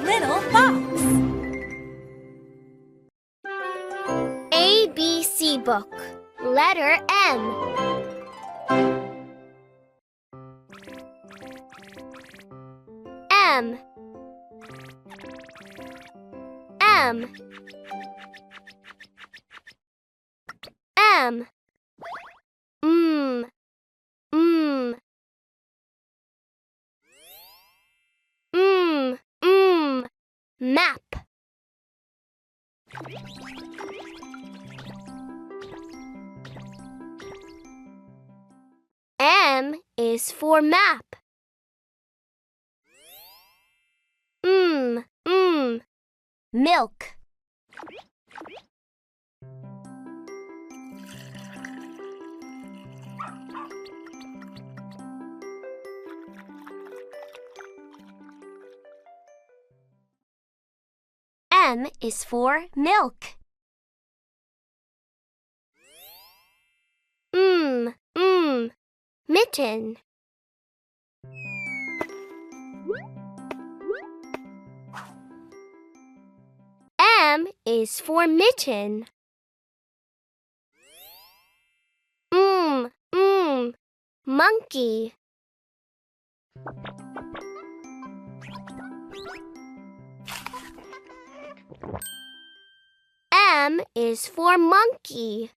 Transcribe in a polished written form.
little fox. ABC book. Letter M. M. M. M. Map. M is for map. Milk. M is for milk. Mitten. M is for mitten. Monkey. M is for monkey.